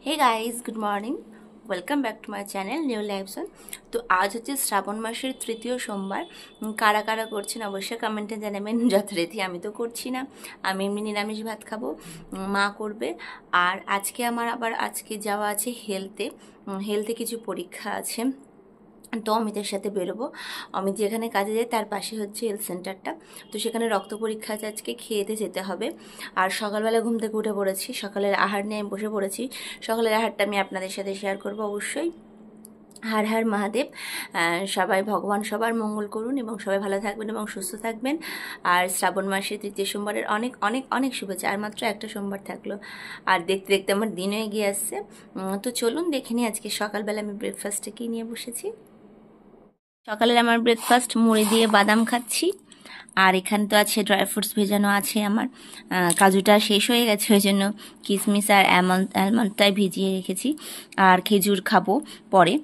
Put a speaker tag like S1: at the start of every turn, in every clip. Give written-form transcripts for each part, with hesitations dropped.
S1: Hey guys, good morning. Welcome back to my channel new लाइफसन। तो आज হচ্ছে শ্রাবণ মাসের তৃতীয় সোমবার। কারা কারা করছেন অবশ্যই কমেন্টে জানাবেন। যথারীতি আমি তো করছি না, আমি এমনি নিরামিষ ভাত খাবো, মা করবে। আর আজকে আমার আবার যাওয়া আছে হেলথে কিছু পরীক্ষা আছে, তো অমিতের সাথে বেরোবো। অমিত যেখানে কাজে যায় তার পাশে হচ্ছে হেলথ সেন্টারটা, তো সেখানে রক্ত পরীক্ষা আছে, আজকে খেয়েতে যেতে হবে। আর সকালবেলা ঘুম থেকে উঠে পড়েছি, সকালের আহার নিয়ে আমি বসে পড়েছি। সকালের আহারটা আমি আপনাদের সাথে শেয়ার করব অবশ্যই। হর হর মহাদেব। সবাই ভগবান সবার মঙ্গল করুন এবং সবাই ভালো থাকবেন এবং সুস্থ থাকবেন। আর শ্রাবণ মাসের তৃতীয় সোমবারের অনেক অনেক অনেক শুভেচ্ছা। আর মাত্র একটা সোমবার থাকলো, আর দেখতে দেখতে আমার দিনও এগিয়ে আসছে। তো চলুন দেখে নিই আজকে সকালবেলা আমি ব্রেকফাস্টে কী নিয়ে বসেছি। সকালের আমার ব্রেকফাস্ট মুড়ি দিয়ে বাদাম খাচ্ছি। আর এখানে তো আছে ড্রাই ফ্রুটস ভেজানো আছে আমার। কাজুটা শেষ হয়ে গেছে, ওই জন্য কিশমিশ আর অ্যালমন্ডটাই ভিজিয়ে রেখেছি। আর খেজুর খাবো পরে,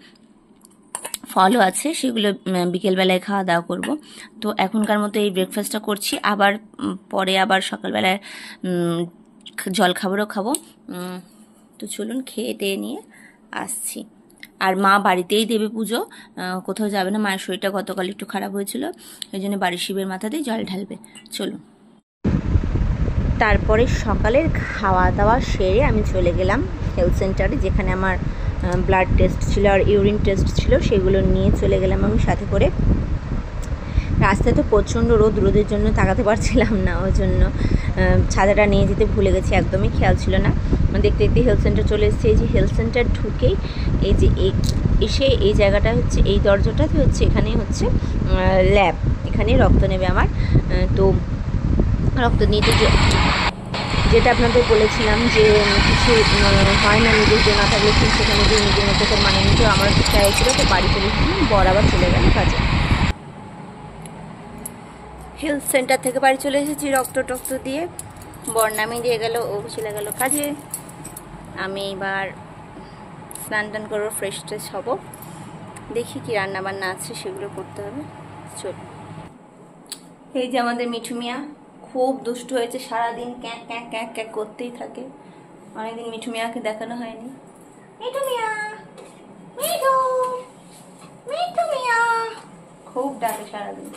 S1: ফলও আছে, সেগুলো বিকেলবেলায় খাওয়া দাওয়া করব। তো এখনকার মতো এই ব্রেকফাস্টটা করছি, আবার পরে আবার সকালবেলায় জলখাবারও খাবো। তো চলুন খেয়ে টেয়ে নিয়ে আসছি। আর মা বাড়িতেই দেবে পুজো, কোথাও যাবে না। মায়ের শরীরটা গতকাল একটু খারাপ হয়েছিল, ওই জন্য বাড়ির শিবের মাথাতেই জল ঢালবে। চলুন। তারপরে সকালের খাওয়া দাওয়া সেরে আমি চলে গেলাম হেলথ সেন্টারে, যেখানে আমার ব্লাড টেস্ট ছিল আর ইউরিন টেস্ট ছিল, সেগুলো নিয়ে চলে গেলাম আমি সাথে করে। রাস্তায় তো প্রচণ্ড রোদের জন্য তাকাতে পারছিলাম না, ওই জন্য ছাতাটা নিয়ে যেতে ভুলে গেছি, একদমই খেয়াল ছিল না। দেখতে দেখতে হেলথ সেন্টার চলে এসেছে। এই যে হেলথ সেন্টার ঢুকেই এই যে এসে এই জায়গাটা হচ্ছে, এই দরজাটাতে হচ্ছে, এখানে হচ্ছে ল্যাব, এখানে রক্ত নেবে আমার। তো রক্ত নিতে যেটা আপনাদের বলেছিলাম যে কিছু হয় না, নিজের জন্য না থাকলে কিন্তু সেখানে গিয়ে নিজের মধ্যে তো মানে নিতে আমার ইচ্ছা হয়েছিল। তো বাড়ি চলে এসেছিলাম, বর আবার চলে গেল কাজে। হেলথ সেন্টার থেকে বাড়ি চলে এসেছি রক্ত দিয়ে, বর নামিয়ে দিয়ে গেল, ও চলে গেল কাজে। আমি এবার স্নান টান করবো, ফ্রেশ ট্রেশ হবো, দেখি কি রান্না বান্না আছে সেগুলো করতে হবে। চল। এই যে আমাদের মিঠু মিয়া খুব দুষ্ট হয়েছে, সারাদিন ক্যাঁক ক্যাঁক ক্যাঁক ক্যাঁক করতেই থাকে। অনেকদিন মিঠু মিয়াকে দেখানো হয়নি। মিঠু মিয়া, মিঠু মিঠু মিয়া খুব ডাকে সারাদিন।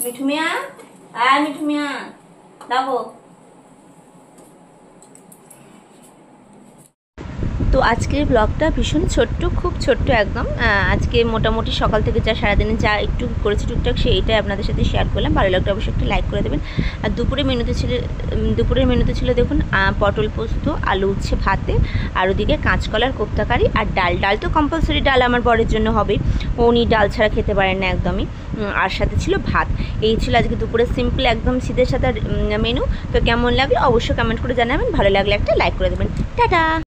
S1: মিঠু মিয়া, মিঠু মিয়া ডাকো। তো আজকের ব্লগটা ভীষণ ছোট্ট, খুব ছোট্ট একদম। আজকে মোটামুটি সকাল থেকে যা সারাদিনে যা একটু করেছি টুকটাক, সেইটাই আপনাদের সাথে শেয়ার করলাম। ভালো লাগলে অবশ্যই একটা লাইক করে দেবেন। আর দুপুরের মেনুতে ছিল দেখুন, পটল পোস্ত, আলু উচ্ছে ভাতে, আর ওদিকে কাঁচকলার কোপ্তাকারি আর ডাল তো কম্পালসারি, ডাল আমার বরের জন্য হবে, উনি ডাল ছাড়া খেতে পারেন না একদমই। আর সাথে ছিল ভাত। এই ছিল আজকে দুপুরে সিম্পল একদম শীতের সাথে মেনু। তো কেমন লাগলো অবশ্যই কমেন্ট করে জানাবেন, ভালো লাগলে একটা লাইক করে দেবেন। টাটা।